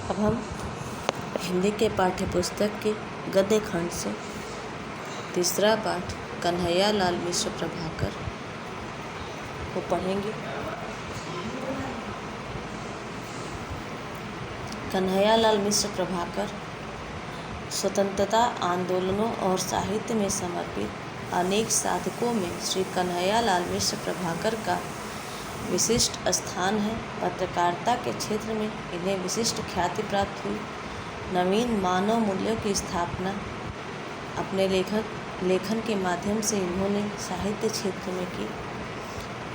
अब हम हिंदी के पाठ्य पुस्तक के गद्य खंड से तीसरा पाठ कन्हैया लाल मिश्र प्रभाकर को पढ़ेंगे। कन्हैया लाल मिश्र प्रभाकर स्वतंत्रता आंदोलनों और साहित्य में समर्पित अनेक साधकों में श्री कन्हैया लाल मिश्र प्रभाकर का विशिष्ट स्थान है। पत्रकारिता के क्षेत्र में इन्हें विशिष्ट ख्याति प्राप्त हुई। नवीन मानव मूल्यों की स्थापना अपने लेखन के माध्यम से इन्होंने साहित्य क्षेत्र में की।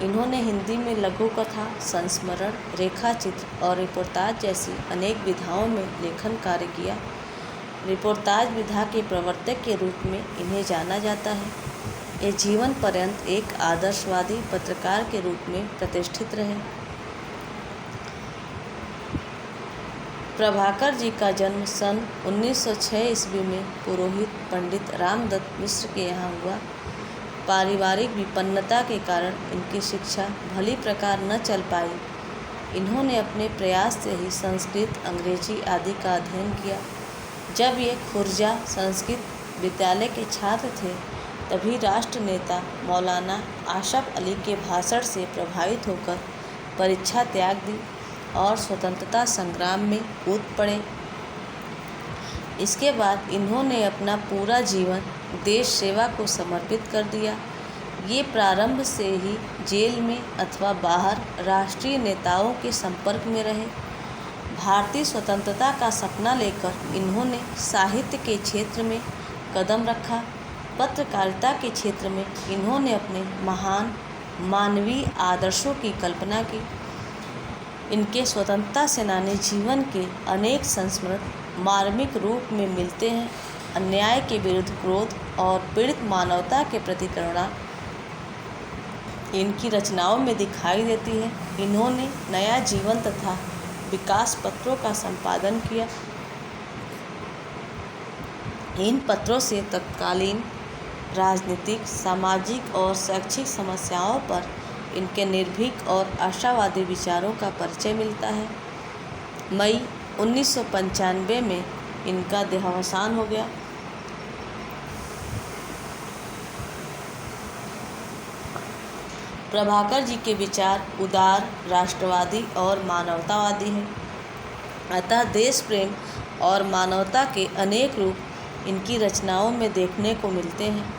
इन्होंने हिंदी में लघु कथा, संस्मरण, रेखाचित्र और रिपोर्टाज जैसी अनेक विधाओं में लेखन कार्य किया। रिपोर्टाज विधा के प्रवर्तक के रूप में इन्हें जाना जाता है। ये जीवन पर्यंत एक आदर्शवादी पत्रकार के रूप में प्रतिष्ठित रहे। प्रभाकर जी का जन्म सन 1906 ईस्वी में पुरोहित पंडित रामदत्त मिश्र के यहाँ हुआ। पारिवारिक विपन्नता के कारण इनकी शिक्षा भली प्रकार न चल पाई। इन्होंने अपने प्रयास से ही संस्कृत, अंग्रेजी आदि का अध्ययन किया। जब ये खुर्जा संस्कृत विद्यालय के छात्र थे तभी राष्ट्र नेता मौलाना आशफ अली के भाषण से प्रभावित होकर परीक्षा त्याग दी और स्वतंत्रता संग्राम में कूद पड़े। इसके बाद इन्होंने अपना पूरा जीवन देश सेवा को समर्पित कर दिया। ये प्रारंभ से ही जेल में अथवा बाहर राष्ट्रीय नेताओं के संपर्क में रहे। भारतीय स्वतंत्रता का सपना लेकर इन्होंने साहित्य के क्षेत्र में कदम रखा। पत्रकारिता के क्षेत्र में इन्होंने अपने महान मानवीय आदर्शों की कल्पना की। इनके स्वतंत्रता सेनानी जीवन के अनेक संस्मरण मार्मिक रूप में मिलते हैं। अन्याय के विरुद्ध क्रोध और पीड़ित मानवता के प्रति करुणा इनकी रचनाओं में दिखाई देती है। इन्होंने नया जीवन तथा विकास पत्रों का संपादन किया। इन पत्रों से तत्कालीन राजनीतिक, सामाजिक और शैक्षिक समस्याओं पर इनके निर्भीक और आशावादी विचारों का परिचय मिलता है। मई 1995 में इनका देहावसान हो गया। प्रभाकर जी के विचार उदार, राष्ट्रवादी और मानवतावादी हैं। अतः देश प्रेम और मानवता के अनेक रूप इनकी रचनाओं में देखने को मिलते हैं।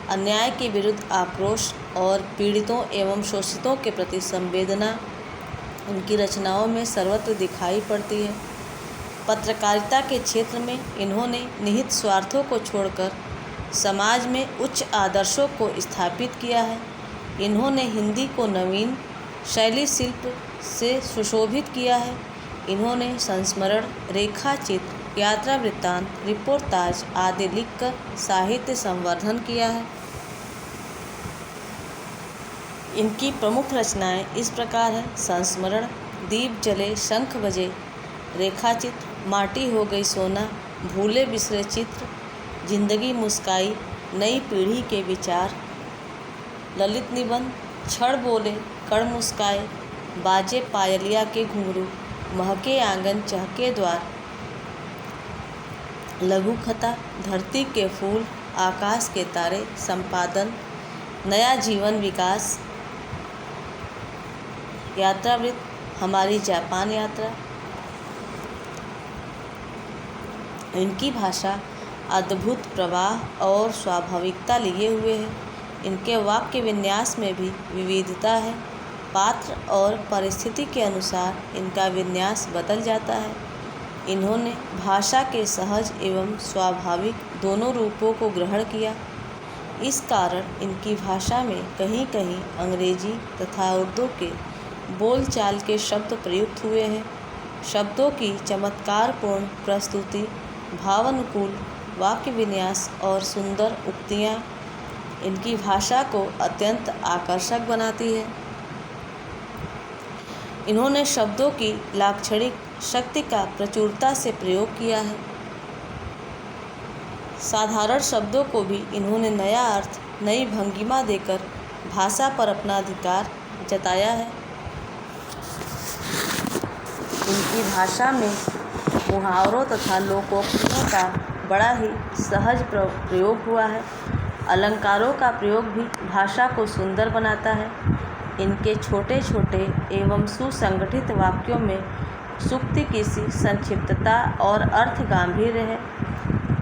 अन्याय के विरुद्ध आक्रोश और पीड़ितों एवं शोषितों के प्रति संवेदना इनकी रचनाओं में सर्वत्र दिखाई पड़ती है। पत्रकारिता के क्षेत्र में इन्होंने निहित स्वार्थों को छोड़कर समाज में उच्च आदर्शों को स्थापित किया है। इन्होंने हिंदी को नवीन शैली शिल्प से सुशोभित किया है। इन्होंने संस्मरण, रेखाचित्र, यात्रा वृत्तांत, रिपोर्टाज आदि लिखकर साहित्य संवर्धन किया है। इनकी प्रमुख रचनाएं इस प्रकार हैं: संस्मरण, दीप जले शंख बजे, रेखाचित्र, माटी हो गई सोना, भूले बिसरे चित्र, जिंदगी मुस्काई, नई पीढ़ी के विचार, ललित निबंध, छड़ बोले कड़ मुस्काए, बाजे पायलिया के घुंघरू, महके आंगन चहके द्वार, लघु कथा, धरती के फूल, आकाश के तारे, संपादन, नया जीवन विकास, यात्रावृत्त, हमारी जापान यात्रा। इनकी भाषा अद्भुत प्रवाह और स्वाभाविकता लिए हुए है। इनके वाक्य विन्यास में भी विविधता है। पात्र और परिस्थिति के अनुसार इनका विन्यास बदल जाता है। इन्होंने भाषा के सहज एवं स्वाभाविक दोनों रूपों को ग्रहण किया। इस कारण इनकी भाषा में कहीं कहीं अंग्रेजी तथा उर्दू के बोलचाल के शब्द प्रयुक्त हुए हैं। शब्दों की चमत्कारपूर्ण प्रस्तुति, भावानुकूल वाक्य विन्यास और सुंदर उक्तियाँ इनकी भाषा को अत्यंत आकर्षक बनाती है। इन्होंने शब्दों की लाक्षणिक शक्ति का प्रचुरता से प्रयोग किया है। साधारण शब्दों को भी इन्होंने नया अर्थ, नई भंगिमा देकर भाषा पर अपना अधिकार जताया है। इनकी भाषा में मुहावरों तथा लोकोक्तियों का बड़ा ही सहज प्रयोग हुआ है। अलंकारों का प्रयोग भी भाषा को सुंदर बनाता है। इनके छोटे छोटे एवं सुसंगठित वाक्यों में सूक्ति की सी संक्षिप्तता और अर्थ गांभीर्य है।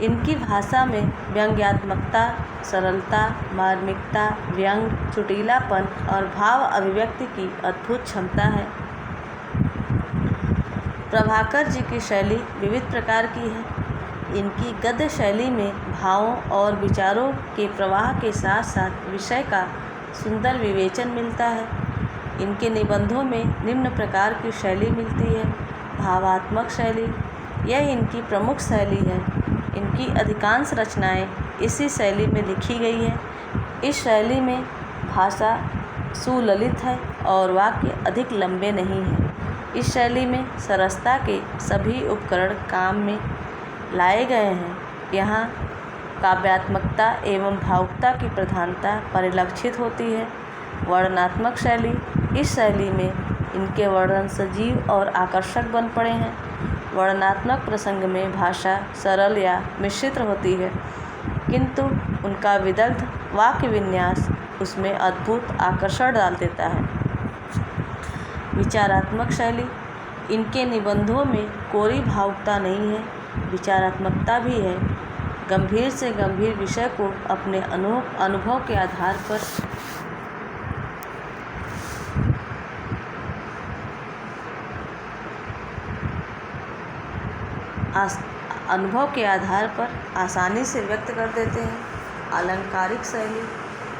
इनकी भाषा में व्यंग्यात्मकता, सरलता, मार्मिकता, व्यंग, चुटीलापन और भाव अभिव्यक्ति की अद्भुत क्षमता है। प्रभाकर जी की शैली विविध प्रकार की है। इनकी गद्य शैली में भावों और विचारों के प्रवाह के साथ साथ विषय का सुंदर विवेचन मिलता है। इनके निबंधों में निम्न प्रकार की शैली मिलती है। भावात्मक शैली, यह इनकी प्रमुख शैली है। इनकी अधिकांश रचनाएं इसी शैली में लिखी गई है। इस शैली में भाषा सुललित है और वाक्य अधिक लंबे नहीं हैं। इस शैली में सरसता के सभी उपकरण काम में लाए गए हैं। यहाँ काव्यात्मकता एवं भावुकता की प्रधानता परिलक्षित होती है। वर्णनात्मक शैली, इस शैली में इनके वर्णन सजीव और आकर्षक बन पड़े हैं। वर्णनात्मक प्रसंग में भाषा सरल या मिश्रित होती है, किंतु उनका विदग्ध वाक्य विन्यास उसमें अद्भुत आकर्षण डाल देता है। विचारात्मक शैली, इनके निबंधों में कोरी भावुकता नहीं है, विचारात्मकता भी है। गंभीर से गंभीर विषय को अपने अनुभव के आधार पर आसानी से व्यक्त कर देते हैं। अलंकारिक शैली,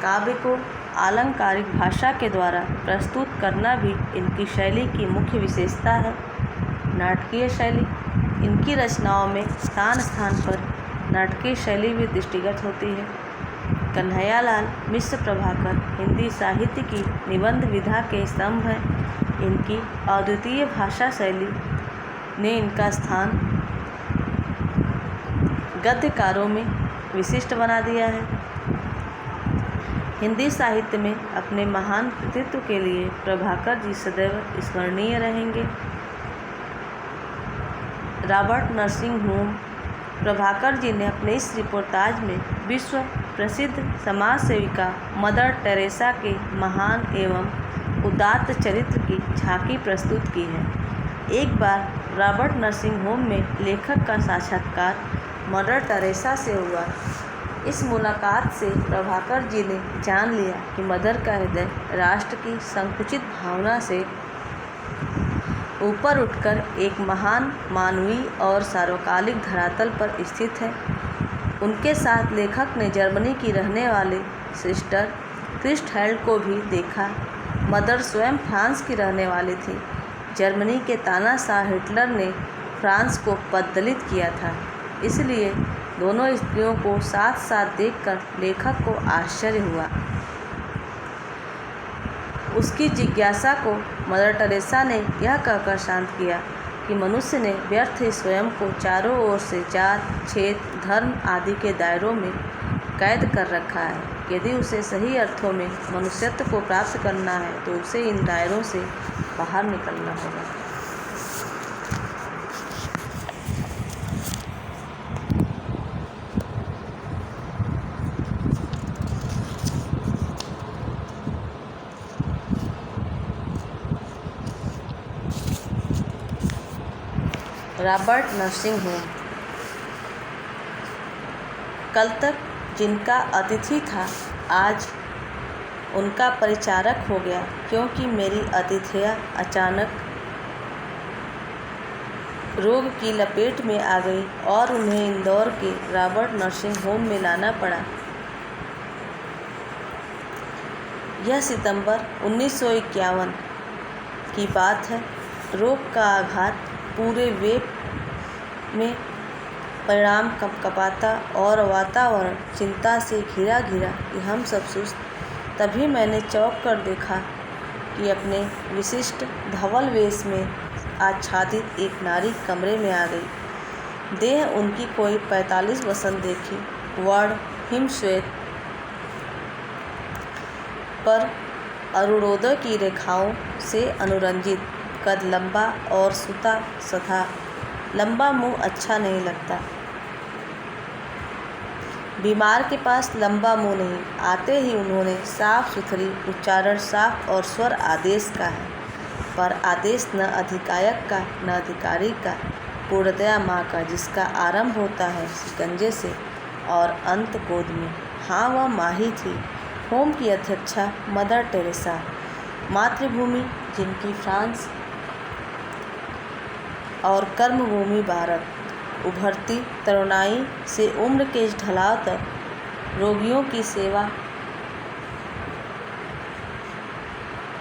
काव्य को अलंकारिक भाषा के द्वारा प्रस्तुत करना भी इनकी शैली की मुख्य विशेषता है। नाटकीय शैली, इनकी रचनाओं में स्थान स्थान पर नाटकीय शैली भी दृष्टिगत होती है। कन्हैयालाल मिश्र प्रभाकर हिंदी साहित्य की निबंध विधा के स्तंभ हैं। इनकी अद्वितीय भाषा शैली ने इनका स्थान गद्यकारों में विशिष्ट बना दिया है। हिंदी साहित्य में अपने महान कृतित्व के लिए प्रभाकर जी सदैव स्मरणीय रहेंगे। Robert nursing home, Prabhakar ji ने अपने इस रिपोर्टाज में विश्व प्रसिद्ध समाज सेविका मदर टेरेसा के महान एवं उदात्त चरित्र की झांकी प्रस्तुत की है। एक बार रॉबर्ट नर्सिंग होम में लेखक का साक्षात्कार मदर टेरेसा से हुआ। इस मुलाकात से प्रभाकर जी ने जान लिया कि मदर का हृदय राष्ट्र की संकुचित भावना से ऊपर उठकर एक महान मानवीय और सार्वकालिक धरातल पर स्थित है। उनके साथ लेखक ने जर्मनी की रहने वाले सिस्टर क्रिस्टहेल्ड को भी देखा। मदर स्वयं फ्रांस की रहने वाली थी। जर्मनी के तानाशाह हिटलर ने फ्रांस को पददलित किया था, इसलिए दोनों स्त्रियों को साथ साथ देखकर लेखक को आश्चर्य हुआ। उसकी जिज्ञासा को मदर टेरेसा ने यह कहकर शांत किया कि मनुष्य ने व्यर्थ ही स्वयं को चारों ओर से जात, क्षेत्र, धर्म आदि के दायरों में कैद कर रखा है। यदि उसे सही अर्थों में मनुष्यत्व को प्राप्त करना है तो उसे इन दायरों से बाहर निकलना होगा। रॉबर्ट नर्सिंग होम, कल तक जिनका अतिथि था आज उनका परिचारक हो गया, क्योंकि मेरी अतिथियाँ अचानक रोग की लपेट में आ गई और उन्हें इंदौर के रॉबर्ट नर्सिंग होम में लाना पड़ा। यह सितंबर 1951 की बात है। रोग का आघात पूरे वेब में परिणाम कपकपाता और वातावरण चिंता से घिरा कि हम सब सुस्त। तभी मैंने चौंक कर देखा कि अपने विशिष्ट धवल वेश में आच्छादित एक नारी कमरे में आ गई। देह उनकी कोई 45 वसंत देखी। वर्ण हिमश्वेत, पर अरुणोदय की रेखाओं से अनुरंजित, कद लंबा और सूता तथा लंबा मुंह अच्छा नहीं लगता। बीमार के पास लंबा मुंह नहीं। आते ही उन्होंने साफ सुथरी उच्चारण साफ और स्वर आदेश का है, पर आदेश न अधिकायक का न अधिकारी का, पूर्णतया माँ का, जिसका आरंभ होता है शिकंजे से और अंत गोद में। हाँ, वह माँ ही थी, होम की अध्यक्षा मदर टेरेसा। मातृभूमि जिनकी फ्रांस और कर्मभूमि भारत। उभरती तरुणाई से उम्र के इस ढलाव तक रोगियों की सेवा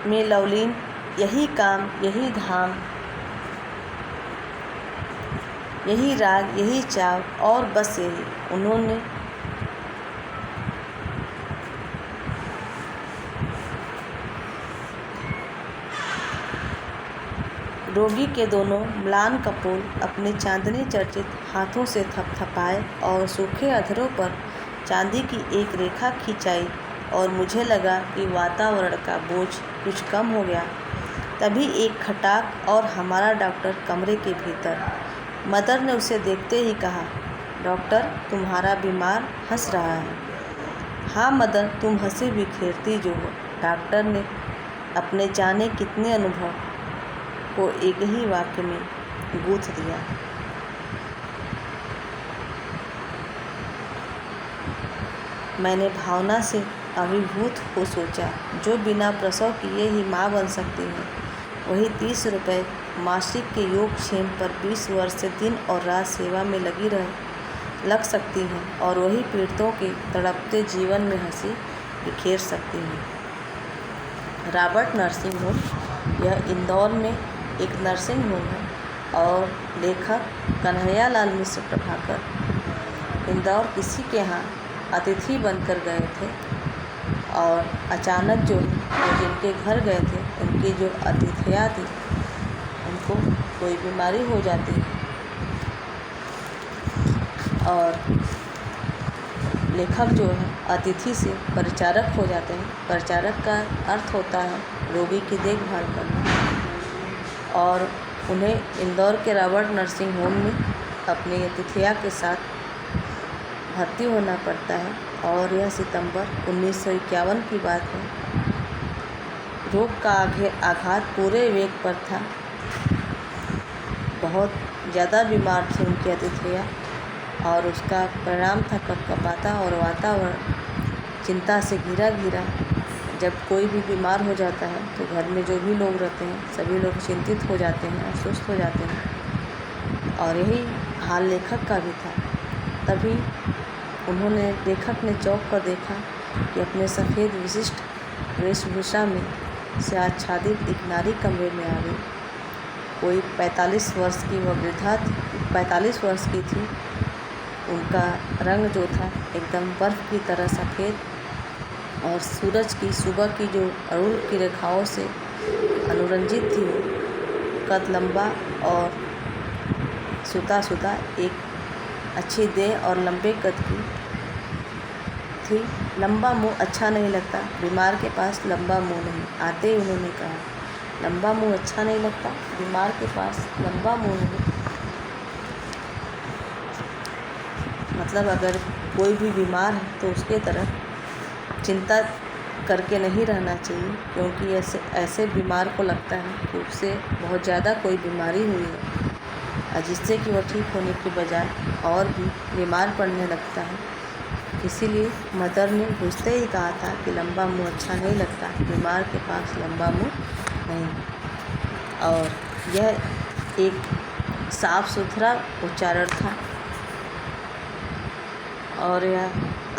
में लवलीन, यही काम, यही धाम, यही राग, यही चाव और बस यही। उन्होंने रोगी के दोनों म्लान कपोल अपने चांदनी चर्चित हाथों से थपथपाए और सूखे अधरों पर चांदी की एक रेखा खिंचाई और मुझे लगा कि वातावरण का बोझ कुछ कम हो गया। तभी एक खटाक और हमारा डॉक्टर कमरे के भीतर। मदर ने उसे देखते ही कहा, डॉक्टर, तुम्हारा बीमार हंस रहा है। हाँ मदर, तुम हंसी बिखेरती जो हो। डॉक्टर ने अपने जाने कितने अनुभव को एक ही वाक्य में गूंथ दिया। मैंने भावना से अभिभूत हो सोचा, जो बिना प्रसव किए ही माँ बन सकती है, वही 30 रुपये मासिक के योगक्षेम पर 20 वर्ष से दिन और रात सेवा में लग सकती हैं, और वही पीड़ितों के तड़पते जीवन में हंसी बिखेर सकती हैं। रॉबर्ट नर्सिंग होम, यह इंदौर में एक नर्सिंग होम है और लेखक कन्हैयालाल मिश्र प्रभाकर इंदौर किसी के यहाँ अतिथि बनकर गए थे, और अचानक जो जिनके घर गए थे उनकी जो अतिथियाँ थी उनको कोई बीमारी हो जाती है, और लेखक जो है अतिथि से परिचारक हो जाते हैं। परिचारक का अर्थ होता है रोगी की देखभाल करना, और उन्हें इंदौर के रॉबर्ट नर्सिंग होम में अपनी अतिथिया के साथ भर्ती होना पड़ता है। और यह सितंबर 1951 की बात है। रोग का आघात पूरे वेग पर था। बहुत ज़्यादा बीमार थी उनकी अतिथिया, और उसका परिणाम था कपकपाता और वातावरण चिंता से घिरा घिरा। जब कोई भी बीमार हो जाता है तो घर में जो भी लोग रहते हैं सभी लोग चिंतित हो जाते हैं और सुस्त हो जाते हैं, और यही हाल लेखक का भी था। तभी लेखक ने चौंक कर देखा कि अपने सफ़ेद विशिष्ट वेशभूषा में से आच्छादित एक नारी कमरे में आ गई। कोई 45 वर्ष की वह वृद्धा 45 वर्ष की थी। उनका रंग जो था एकदम बर्फ़ की तरह सफ़ेद, और सूरज की सुबह की जो अरुण की रेखाओं से अनुरंजित थी। कद लंबा और सूता एक अच्छी देह और लंबे कद की थी। लंबा मुंह अच्छा नहीं लगता, बीमार के पास लंबा मुंह नहीं। आते ही उन्होंने कहा, लंबा मुंह अच्छा नहीं लगता, बीमार के पास लंबा मुंह नहीं। मतलब अगर कोई भी बीमार है तो उसके तरफ चिंता करके नहीं रहना चाहिए, क्योंकि ऐसे बीमार को लगता है कि उससे बहुत ज़्यादा कोई बीमारी हुई है, जिससे कि वह ठीक होने के बजाय और भी बीमार पड़ने लगता है। इसीलिए मदर ने पूछते ही कहा था कि लंबा मुंह अच्छा नहीं लगता, बीमार के पास लंबा मुंह नहीं। और यह एक साफ सुथरा उच्चारण था और यह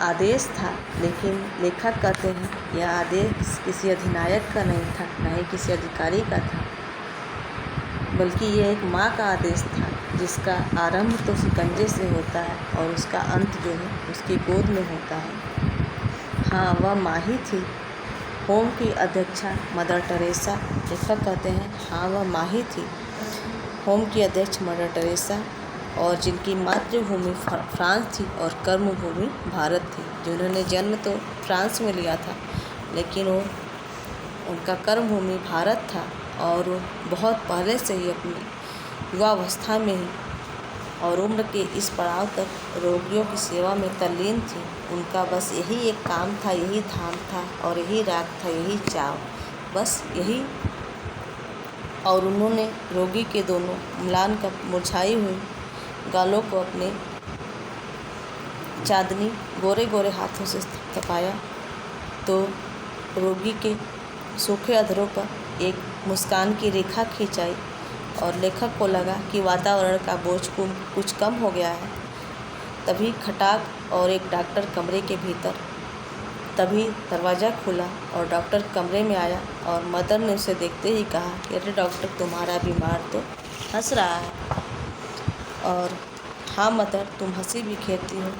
आदेश था, लेकिन लेखक कहते हैं यह आदेश किसी अधिनायक का नहीं था, न ही किसी अधिकारी का था, बल्कि यह एक माँ का आदेश था, जिसका आरंभ तो शिकंजे से होता है और उसका अंत जो है उसकी गोद में होता है। हाँ, वह माँ ही थी, होम की अध्यक्षा मदर टेरेसा। लेखक कहते हैं हाँ, वह माँ ही थी, होम की अध्यक्ष मदर टेरेसा, और जिनकी मातृभूमि फ्रांस थी और कर्मभूमि भारत थी। जिन्होंने जन्म तो फ्रांस में लिया था, लेकिन उनका कर्मभूमि भारत था, और वो बहुत पहले से ही अपनी युवावस्था में ही और उम्र के इस पड़ाव तक रोगियों की सेवा में तल्लीन थी। उनका बस यही एक काम था, यही धाम था और यही राग था, यही चाव, बस यही। और उन्होंने रोगी के दोनों म्लान का मुरझाई हुई गालों को अपने चांदनी गोरे गोरे हाथों से थपथपाया तो रोगी के सूखे अधरों पर एक मुस्कान की रेखा खिंचाई और लेखक को लगा कि वातावरण का बोझ कुछ कम हो गया है। तभी खटाक और एक डॉक्टर कमरे के भीतर। तभी दरवाज़ा खुला और डॉक्टर कमरे में आया और मदर ने उसे देखते ही कहा कि अरे डॉक्टर, तुम्हारा बीमार तो हंस रहा है। और हाँ मदर, तुम हंसी भी खेती हो,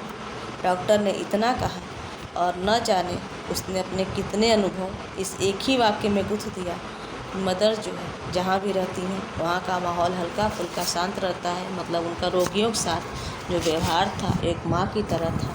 डॉक्टर ने इतना कहा और न जाने उसने अपने कितने अनुभव इस एक ही वाक्य में गुंथ दिया। मदर जो है जहाँ भी रहती हैं वहाँ का माहौल हल्का फुल्का शांत रहता है। मतलब उनका रोगियों के साथ जो व्यवहार था एक माँ की तरह था।